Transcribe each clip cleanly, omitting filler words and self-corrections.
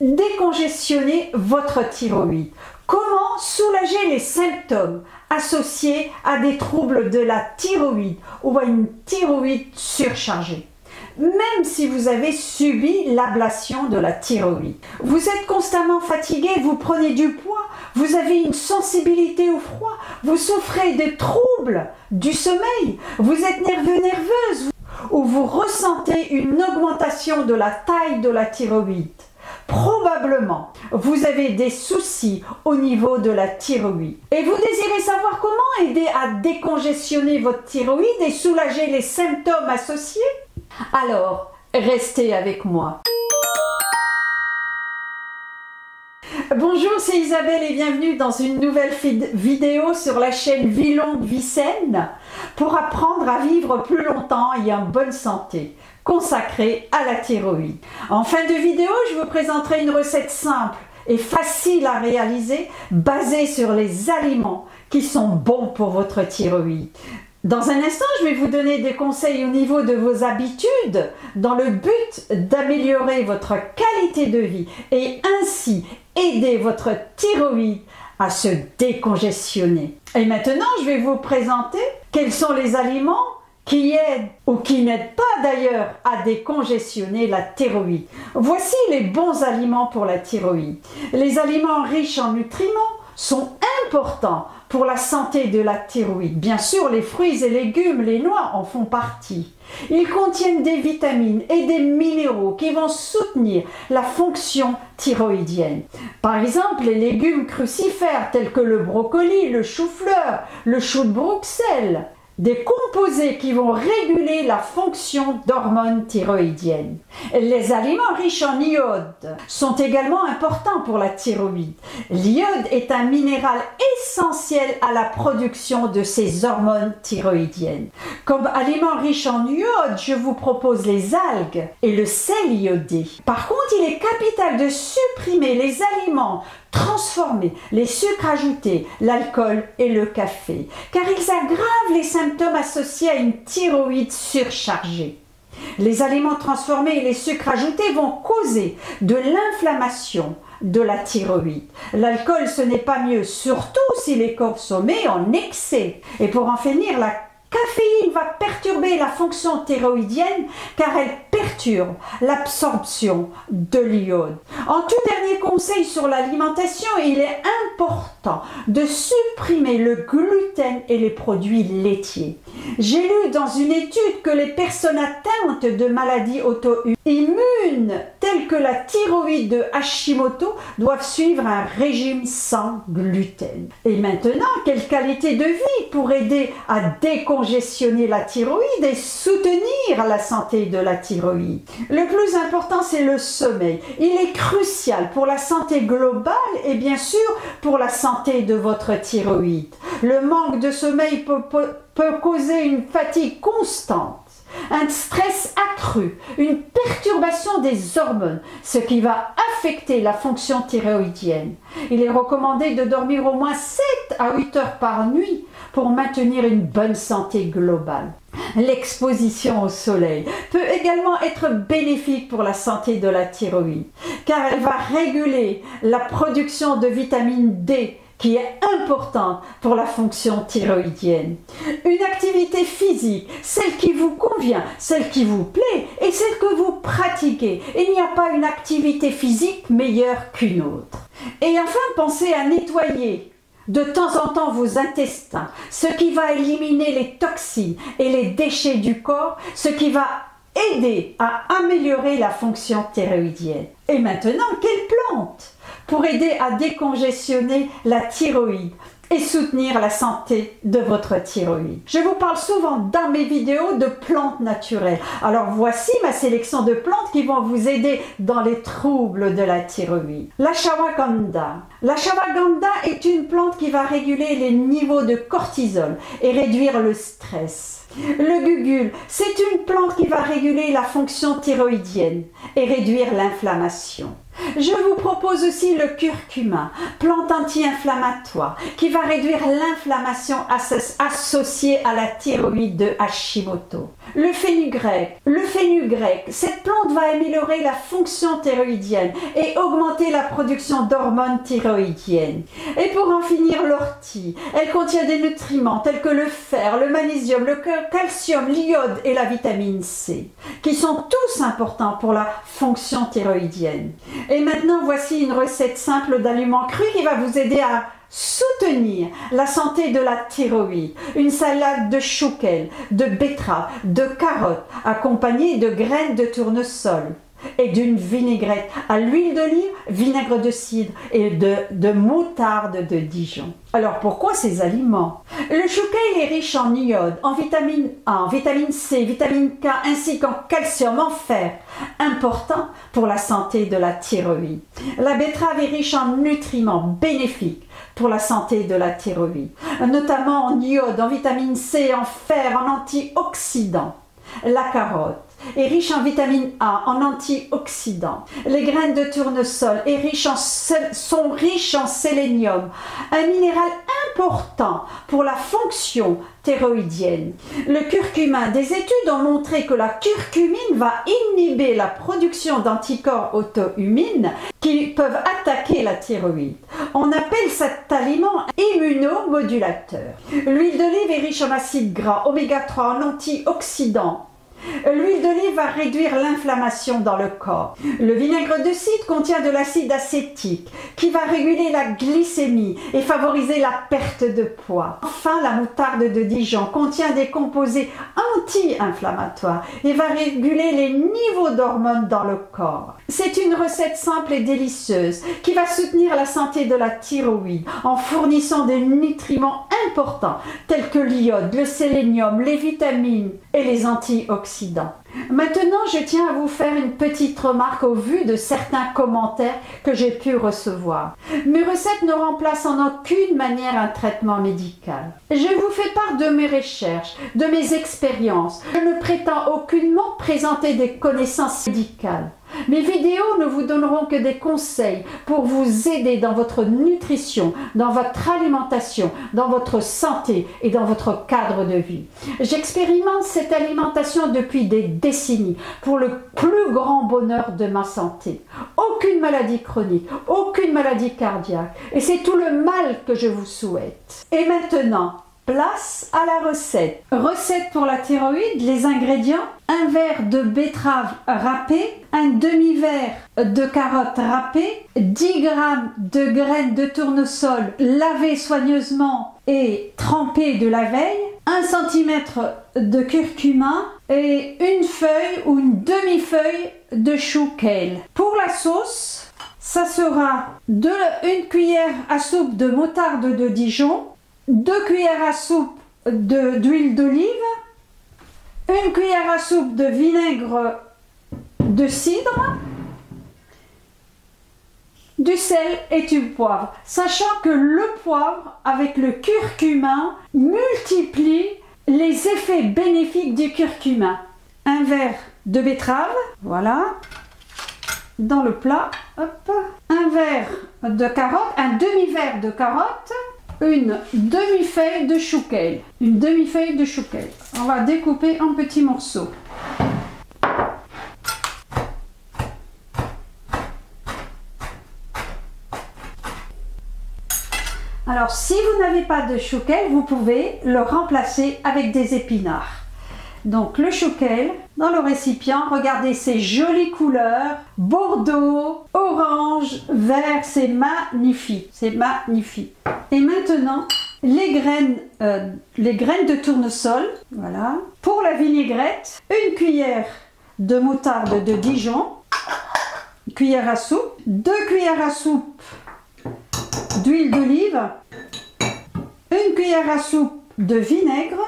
décongestionner votre thyroïde? Comment soulager les symptômes associés à des troubles de la thyroïde ou à une thyroïde surchargée? Même si vous avez subi l'ablation de la thyroïde. Vous êtes constamment fatigué, vous prenez du poids, vous avez une sensibilité au froid, vous souffrez de troubles du sommeil, vous êtes nerveuse ou vous ressentez une augmentation de la taille de la thyroïde. Probablement, vous avez des soucis au niveau de la thyroïde. Et vous désirez savoir comment aider à décongestionner votre thyroïde et soulager les symptômes associés? Alors, restez avec moi. Bonjour, c'est Isabelle et bienvenue dans une nouvelle vidéo sur la chaîne Vie longue, vie saine pour apprendre à vivre plus longtemps et en bonne santé, consacrée à la thyroïde. En fin de vidéo, je vous présenterai une recette simple et facile à réaliser basée sur les aliments qui sont bons pour votre thyroïde. Dans un instant, je vais vous donner des conseils au niveau de vos habitudes dans le but d'améliorer votre qualité de vie et ainsi aider votre thyroïde à se décongestionner. Et maintenant, je vais vous présenter quels sont les aliments qui aident ou qui n'aident pas d'ailleurs à décongestionner la thyroïde. Voici les bons aliments pour la thyroïde. Les aliments riches en nutriments sont importants pour la santé de la thyroïde. Bien sûr, les fruits et légumes, les noix en font partie. Ils contiennent des vitamines et des minéraux qui vont soutenir la fonction thyroïdienne. Par exemple, les légumes crucifères tels que le brocoli, le chou-fleur, le chou de Bruxelles, des composés qui vont réguler la fonction d'hormones thyroïdiennes. Les aliments riches en iode sont également importants pour la thyroïde. L'iode est un minéral essentiel à la production de ces hormones thyroïdiennes. Comme aliments riches en iode, je vous propose les algues et le sel iodé. Par contre, il est capital de supprimer les aliments transformés, les sucres ajoutés, l'alcool et le café, car ils aggravent les symptômes associés à une thyroïde surchargée. Les aliments transformés et les sucres ajoutés vont causer de l'inflammation de la thyroïde. L'alcool, ce n'est pas mieux, surtout s'il est consommé en excès. Et pour en finir, la caféine va perturber la fonction thyroïdienne car elle perturbe l'absorption de l'iode. En tout dernier conseil sur l'alimentation, il est important de supprimer le gluten et les produits laitiers. J'ai lu dans une étude que les personnes atteintes de maladies auto-immunes telles que la thyroïde de Hashimoto doivent suivre un régime sans gluten. Et maintenant, quelle qualité de vie pour aider à décongestionner la thyroïde et soutenir la santé de la thyroïde? Le plus important, c'est le sommeil. Il est crucial pour la santé globale et bien sûr pour la santé de votre thyroïde. Le manque de sommeil peut causer une fatigue constante, un stress accru, une perturbation des hormones, ce qui va affecter la fonction thyroïdienne. Il est recommandé de dormir au moins 7 à 8 heures par nuit pour maintenir une bonne santé globale. L'exposition au soleil peut également être bénéfique pour la santé de la thyroïde, car elle va réguler la production de vitamine D, qui est importante pour la fonction thyroïdienne. Une activité physique, celle qui vous convient, celle qui vous plaît et celle que vous pratiquez. Il n'y a pas une activité physique meilleure qu'une autre. Et enfin, pensez à nettoyer de temps en temps vos intestins, ce qui va éliminer les toxines et les déchets du corps, ce qui va aider à améliorer la fonction thyroïdienne. Et maintenant, quelle plante pour aider à décongestionner la thyroïde et soutenir la santé de votre thyroïde? Je vous parle souvent dans mes vidéos de plantes naturelles. Alors voici ma sélection de plantes qui vont vous aider dans les troubles de la thyroïde. L'ashwagandha. L'ashwagandha est une plante qui va réguler les niveaux de cortisol et réduire le stress. Le gugule, c'est une plante qui va réguler la fonction thyroïdienne et réduire l'inflammation. Je vous propose aussi le curcuma, plante anti-inflammatoire qui va réduire l'inflammation associée à la thyroïde de Hashimoto. Le fenugrec, cette plante va améliorer la fonction thyroïdienne et augmenter la production d'hormones thyroïdiennes. Et pour en finir, l'ortie, elle contient des nutriments tels que le fer, le magnésium, le calcium, l'iode et la vitamine C, qui sont tous importants pour la fonction thyroïdienne. Et maintenant, voici une recette simple d'aliments crus qui va vous aider à soutenir la santé de la thyroïde. Une salade de chouquel, de betterave, de carottes, accompagnée de graines de tournesol et d'une vinaigrette à l'huile d'olive, vinaigre de cidre et de moutarde de Dijon. Alors pourquoi ces aliments? Le chouquel est riche en iode, en vitamine A, en vitamine C, vitamine K ainsi qu'en calcium, en fer, important pour la santé de la thyroïde. La betterave est riche en nutriments bénéfiques pour la santé de la thyroïde, notamment en iode, en vitamine C, en fer, en antioxydants. La carotte est riche en vitamine A, en antioxydants. Les graines de tournesol sont riches en sélénium, un minéral important pour la fonction thyroïdienne. Le curcuma, des études ont montré que la curcumine va inhiber la production d'anticorps auto-immunes qui peuvent attaquer la thyroïde. On appelle cet aliment immunomodulateur. L'huile d'olive est riche en acides gras, oméga 3, en antioxydants. L'huile d'olive va réduire l'inflammation dans le corps. Le vinaigre de cidre contient de l'acide acétique qui va réguler la glycémie et favoriser la perte de poids. Enfin, la moutarde de Dijon contient des composés anti-inflammatoires et va réguler les niveaux d'hormones dans le corps. C'est une recette simple et délicieuse qui va soutenir la santé de la thyroïde en fournissant des nutriments importants tels que l'iode, le sélénium, les vitamines et les antioxydants. Maintenant, je tiens à vous faire une petite remarque au vu de certains commentaires que j'ai pu recevoir. Mes recettes ne remplacent en aucune manière un traitement médical. Je vous fais part de mes recherches, de mes expériences. Je ne prétends aucunement présenter des connaissances médicales. Mes vidéos ne vous donneront que des conseils pour vous aider dans votre nutrition, dans votre alimentation, dans votre santé et dans votre cadre de vie. J'expérimente cette alimentation depuis des décennies pour le plus grand bonheur de ma santé. Aucune maladie chronique, aucune maladie cardiaque. Et c'est tout le mal que je vous souhaite. Et maintenant, place à la recette. Recette pour la thyroïde, les ingrédients: un verre de betterave râpée, un demi-verre de carottes râpées, 10 g de graines de tournesol lavées soigneusement et trempées de la veille, 1 cm de curcuma et une feuille ou une demi-feuille de chouquel. Pour la sauce, ça sera une cuillère à soupe de moutarde de Dijon, 2 cuillères à soupe d'huile d'olive, 1 cuillère à soupe de vinaigre de cidre, du sel et du poivre, sachant que le poivre avec le curcuma multiplie les effets bénéfiques du curcuma. Un verre de betterave, voilà, dans le plat, hop, un verre de carotte, un demi-verre de carotte, une demi-feuille de chouquel. Une demi-feuille de chouquel. On va découper en petits morceaux. Alors, si vous n'avez pas de chouquel, vous pouvez le remplacer avec des épinards. Donc, le chouquel, dans le récipient, regardez ces jolies couleurs, bordeaux, orange, vert, c'est magnifique, c'est magnifique. Et maintenant, les graines de tournesol, voilà. Pour la vinaigrette, 1 cuillère de moutarde de Dijon, une cuillère à soupe, 2 cuillères à soupe d'huile d'olive, 1 cuillère à soupe de vinaigre,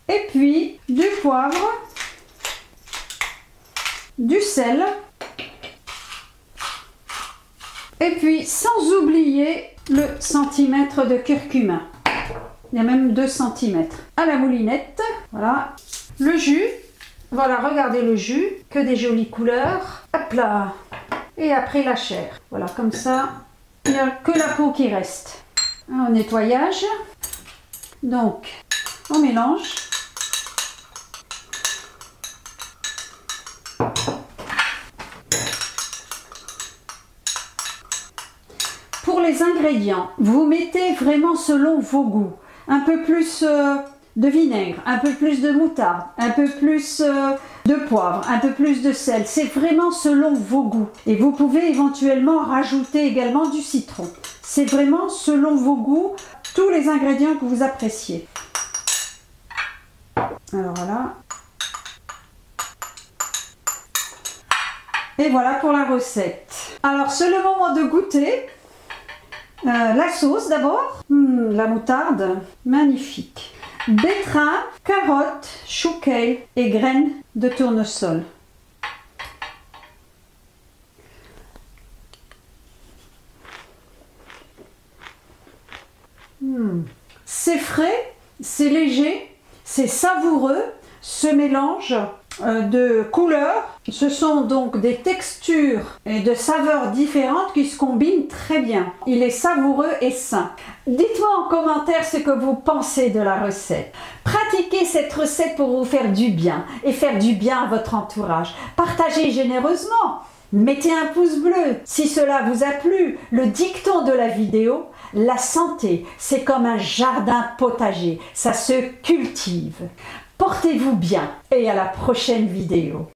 et puis du poivre, du sel, et puis sans oublier le centimètre de curcuma. il y a même 2 cm. À la moulinette, voilà. Le jus, voilà, regardez le jus, que des jolies couleurs. Hop là. Et après la chair. Voilà, comme ça, il n'y a que la peau qui reste. Au nettoyage. Donc, on mélange. Pour les ingrédients, vous mettez vraiment selon vos goûts. Un peu plus de vinaigre, un peu plus de moutarde, un peu plus de poivre, un peu plus de sel. C'est vraiment selon vos goûts. Et vous pouvez éventuellement rajouter également du citron. C'est vraiment selon vos goûts, tous les ingrédients que vous appréciez. Alors voilà. Et voilà pour la recette. Alors c'est le moment de goûter. La sauce d'abord, la moutarde, magnifique. Betterave, carottes, chou kale et graines de tournesol. C'est frais, c'est léger, c'est savoureux, ce mélange de couleurs. Ce sont donc des textures et de saveurs différentes qui se combinent très bien. Il est savoureux et sain. Dites-moi en commentaire ce que vous pensez de la recette. Pratiquez cette recette pour vous faire du bien et faire du bien à votre entourage. Partagez généreusement. Mettez un pouce bleu si cela vous a plu. Le dicton de la vidéo, la santé, c'est comme un jardin potager. Ça se cultive. Portez-vous bien et à la prochaine vidéo.